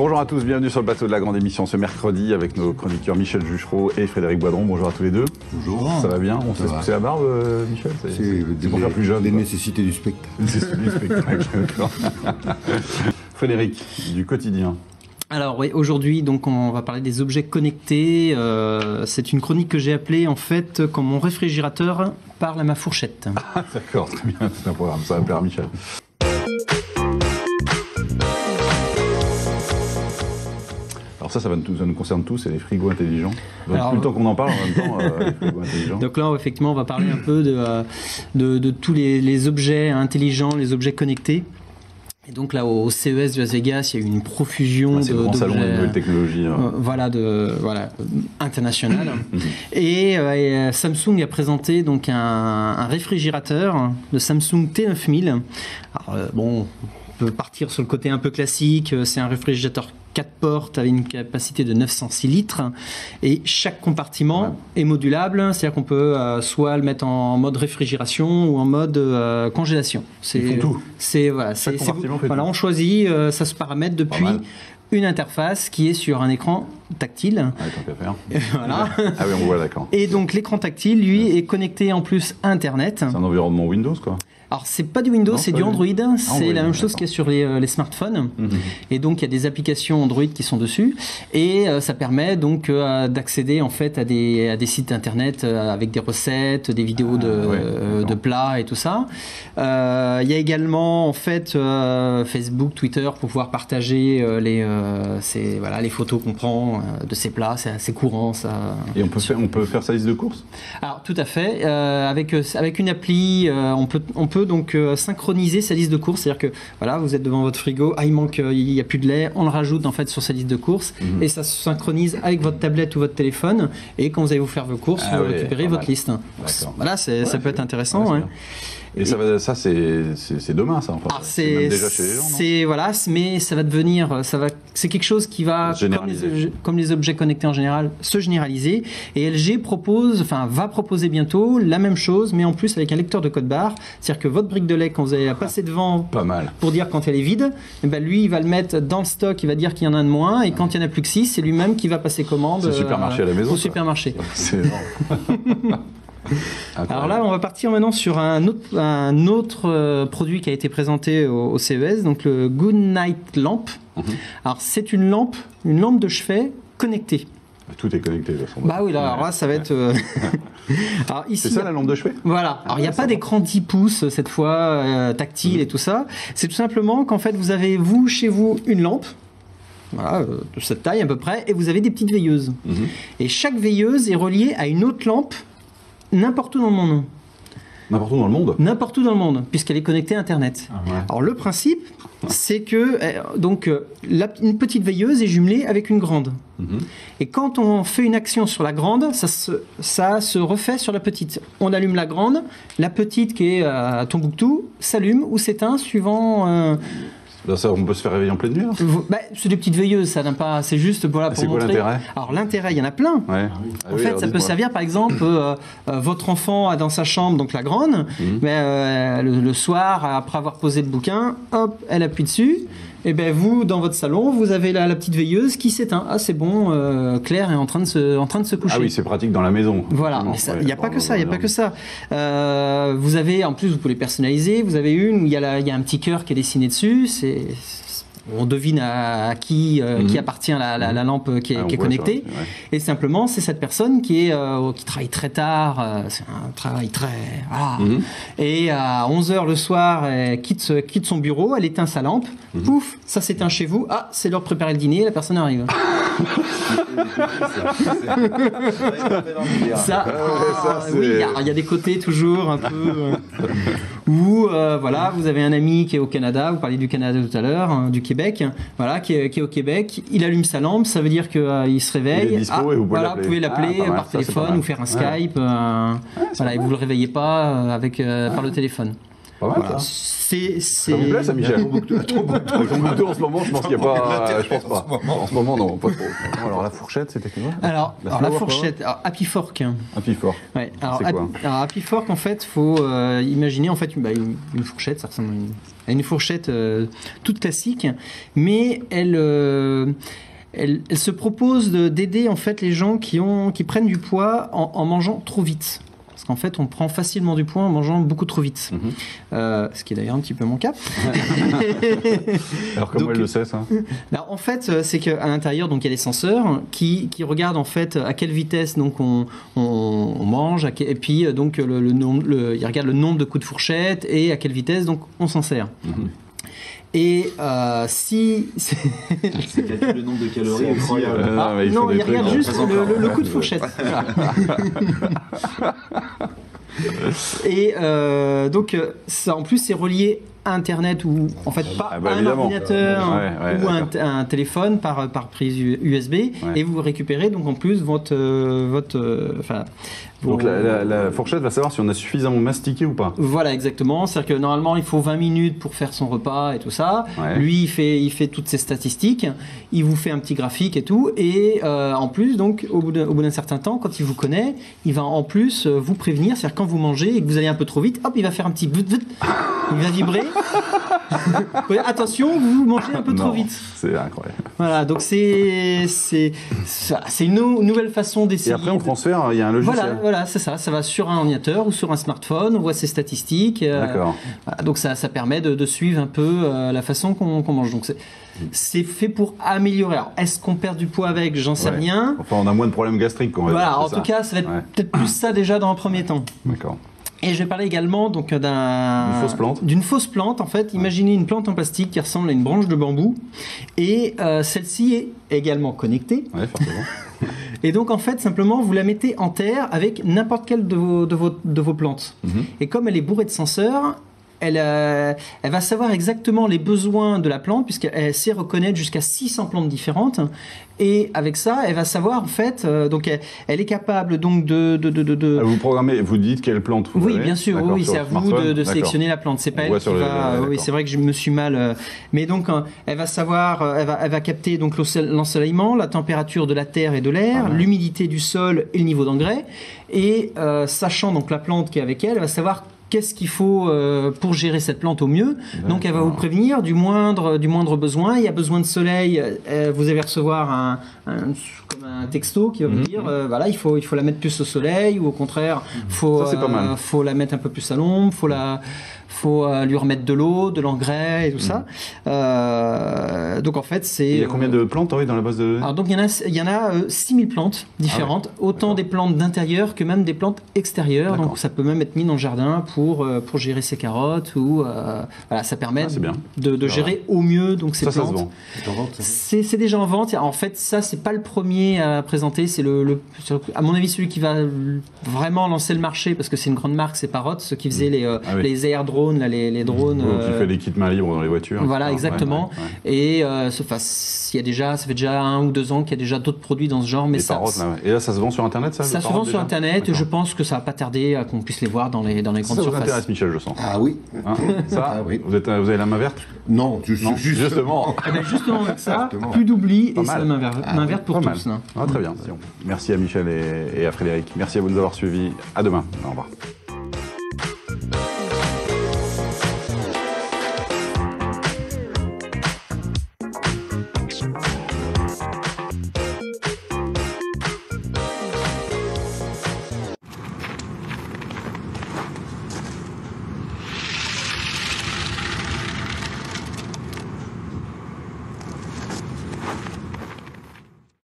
Bonjour à tous, bienvenue sur le plateau de la grande émission ce mercredi avec nos chroniqueurs Michel Juchereau et Frédéric Boidron. Bonjour à tous les deux. Bonjour. Ça va bien? On s'est poussé la barbe, Michel? C'est pour faire plus jeune. Les nécessités du spectacle. C'est du spectacle, d'accord. Frédéric, du quotidien. Alors oui, aujourd'hui donc on va parler des objets connectés. C'est une chronique que j'ai appelée en fait quand mon réfrigérateur parle à ma fourchette. Ah d'accord, très bien, c'est un programme, ça va plaire à Michel. Alors ça va nous concerne tous, c'est les frigos intelligents. Donc plus le temps qu'on en parle en même temps, les frigos intelligents. Donc là effectivement on va parler un peu de tous les objets intelligents, les objets connectés. Et donc là au CES de Las Vegas, il y a eu une profusion c'est le grand salon des nouvelles technologies international. Et Samsung a présenté donc un réfrigérateur de Samsung T9000. Alors bon, on peut partir sur le côté un peu classique, c'est un réfrigérateur 4 portes avec une capacité de 906 litres et chaque compartiment est modulable, c'est-à-dire qu'on peut soit le mettre en mode réfrigération ou en mode congélation. Ils font tout. On choisit, ça se paramètre depuis une interface qui est sur un écran tactile. Ah, tant qu'à faire. Voilà. Ah oui, on voit, d'accord. Et donc l'écran tactile, lui, est connecté en plus à Internet. C'est un environnement Windows, quoi. Alors, c'est pas du Windows, c'est du Android. C'est la même chose qu'il y a sur les smartphones. Et donc, il y a des applications Android qui sont dessus. Et ça permet donc d'accéder en fait à des sites internet avec des recettes, des vidéos de plats et tout ça. Il y a également en fait Facebook, Twitter pour pouvoir partager les photos qu'on prend de ces plats. C'est assez courant, ça. Et on peut faire sa liste de courses? Alors, tout à fait. Avec une appli, on peut donc synchroniser sa liste de courses, c'est-à-dire que voilà, vous êtes devant votre frigo, il n'y a plus de lait, on le rajoute en fait sur sa liste de courses et ça se synchronise avec votre tablette ou votre téléphone et quand vous allez vous faire vos courses, vous récupérez votre liste. Voilà, ça peut être intéressant. Et ça c'est demain, ça. Enfin, c'est même déjà chez les gens, mais ça va devenir, c'est quelque chose qui va, comme les objets connectés en général, se généraliser. Et LG va proposer bientôt la même chose, mais en plus avec un lecteur de code barre. C'est-à-dire que votre brique de lait, quand vous allez la passer devant, pas mal, pour dire quand elle est vide, lui, il va le mettre dans le stock, il va dire qu'il y en a un de moins, et quand il n'y en a plus que 6, c'est lui-même qui va passer commande au supermarché à la maison. Au supermarché. C'est énorme. Alors là, on va partir maintenant sur un autre produit qui a été présenté au CES, donc le Good Night Lamp. Alors c'est une lampe de chevet connectée. Tout est connecté de toute façon. Bah oui, alors là, ça va être... Alors, ici, c'est ça la lampe de chevet? Voilà. Alors il n'y a pas d'écran 10 pouces cette fois, tactile et tout ça. C'est tout simplement qu'en fait, vous avez, chez vous, une lampe. Voilà, de cette taille à peu près, et vous avez des petites veilleuses. Et chaque veilleuse est reliée à une autre lampe n'importe où dans le monde. N'importe où dans le monde? N'importe où dans le monde, puisqu'elle est connectée à Internet. Alors le principe, c'est que une petite veilleuse est jumelée avec une grande. Et quand on fait une action sur la grande, ça se refait sur la petite. On allume la grande, la petite qui est à Tombouctou s'allume ou s'éteint suivant... Ça, on peut se faire réveiller en pleine nuit? C'est des petites veilleuses, ça n'a pas. C'est juste pour montrer. C'est quoi l'intérêt? Alors l'intérêt, il y en a plein. En fait, ça peut servir, par exemple, votre enfant a dans sa chambre donc la grande, mais le soir, après avoir posé le bouquin, hop, elle appuie dessus. Et bien vous, dans votre salon, vous avez la petite veilleuse qui s'éteint. Ah c'est bon, Claire est en train de se coucher. Ah oui, c'est pratique dans la maison. Voilà, il n'y a pas que ça, vous avez, en plus vous pouvez les personnaliser, vous avez une où il y a un petit cœur qui est dessiné dessus, on devine à qui appartient la lampe qui est connectée. Et simplement, c'est cette personne qui travaille très tard, c'est un travail très... Voilà. Et à 11h le soir, elle quitte son bureau, elle éteint sa lampe, pouf, ça s'éteint chez vous, c'est l'heure de préparer le dîner, la personne arrive. Il y a des côtés toujours un peu... Ou vous avez un ami qui est au Canada, vous parliez du Canada tout à l'heure, du Québec, qui est au Québec, il allume sa lampe, ça veut dire qu'il se réveille. Il est dispo et vous pouvez l'appeler par téléphone ou faire un Skype, et vous le réveillez pas par le téléphone. Pas mal, Voilà. ça vous plaît, ça, Michel? Avec Tombouctou en ce moment, je pense qu'il n'y a pas... Je pense pas. En ce moment, non, pas trop. Alors, la fourchette, c'était quoi? Alors, la fourchette, Happy Fork. Happy Fork. Ouais, c'est quoi? alors, Happy Fork, en fait, faut imaginer en fait une fourchette, ça ressemble à une fourchette toute classique, mais elle se propose d'aider en fait les gens qui prennent du poids en mangeant trop vite. Parce qu'en fait, on prend facilement du poids en mangeant beaucoup trop vite. Ce qui est d'ailleurs un petit peu mon cas. Alors, comment elle le sait, ça? Alors, en fait, c'est qu'à l'intérieur, donc, il y a des senseurs qui regardent en fait à quelle vitesse donc, on mange, et puis donc, ils regardent le nombre de coups de fourchette et à quelle vitesse donc, on s'en sert. Et si... C'est calculer le nombre de calories. Non, il regarde juste le coup de fourchette. Et donc, ça, en plus, c'est relié à Internet ou en fait pas à un ordinateur ou un téléphone par prise USB, et vous récupérez donc en plus votre donc la fourchette va savoir si on a suffisamment mastiqué ou pas. Voilà, exactement. C'est-à-dire que normalement il faut 20 minutes pour faire son repas et tout ça. Lui il fait toutes ses statistiques, il vous fait un petit graphique et tout, et en plus donc au bout d'un certain temps, quand il vous connaît, il va en plus vous prévenir. C'est-à-dire quand vous mangez et que vous allez un peu trop vite, hop, il va faire un petit il va vibrer. Attention, vous mangez un peu trop vite. C'est incroyable. Voilà, donc c'est une nouvelle façon d'essayer. Et après on transfère, il y a un logiciel. Voilà, c'est ça. Ça va sur un ordinateur ou sur un smartphone, on voit ses statistiques. D'accord. Voilà, donc ça permet de suivre un peu la façon qu'on mange. Donc c'est fait pour améliorer. Alors, est-ce qu'on perd du poids avec? J'en sais rien. Enfin, on a moins de problèmes gastriques. Voilà, en tout cas, ça va être peut-être plus ça déjà dans un premier temps. D'accord. Et je vais parler également donc d'une fausse plante. En fait, imaginez une plante en plastique qui ressemble à une branche de bambou, et celle-ci est également connectée. Ouais, forcément. Et donc en fait, simplement, vous la mettez en terre avec n'importe quelle de vos plantes. Et comme elle est bourrée de senseurs, elle va savoir exactement les besoins de la plante, puisqu'elle sait reconnaître jusqu'à 600 plantes différentes. Et avec ça, elle va savoir en fait, donc elle est capable donc de... Vous programmez, vous dites quelle plante vous avez. Bien sûr, oui, c'est à vous de sélectionner la plante. C'est pas elle qui va... Oui, c'est vrai que je me suis mal... Mais donc, elle va savoir, elle va capter donc l'ensoleillement, la température de la terre et de l'air, l'humidité du sol et le niveau d'engrais. Et sachant donc la plante qui est avec elle, elle va savoir qu'est-ce qu'il faut pour gérer cette plante au mieux. Donc elle va vous prévenir du moindre besoin. Il y a besoin de soleil, vous allez recevoir comme un texto qui va vous dire voilà, il faut la mettre plus au soleil, ou au contraire faut la mettre un peu plus à l'ombre, faut lui remettre de l'eau, de l'engrais et tout ça. Donc en fait, c'est... Il y a combien de plantes dans la base de données? Alors donc il y en a 6000 plantes différentes, autant des plantes d'intérieur que même des plantes extérieures. Donc ça peut même être mis dans le jardin pour gérer ses carottes, ou voilà, ça permet de gérer au mieux donc ces plantes. C'est déjà en vente. En fait, ça c'est pas le premier à présenter, c'est à mon avis celui qui va vraiment lancer le marché, parce que c'est une grande marque, c'est Parrot, ceux qui faisaient les air drones, les drones qui fait des kits main libre dans les voitures. Voilà, exactement. Et ça fait déjà 1 ou 2 ans qu'il y a déjà d'autres produits dans ce genre. Mais et là, ça se vend sur Internet, ça? Ça se vend sur Internet, et je pense que ça va pas tarder à qu'on puisse les voir dans les grandes surfaces. Ça vous intéresse, Michel, je sens. Ah oui. Oui. Vous avez la main verte? Non, justement. Justement avec ça, plus d'oubli, et c'est la main verte pour tous. Très bien. Merci à Michel et à Frédéric. Merci à vous de nous avoir suivis. À demain. Au revoir.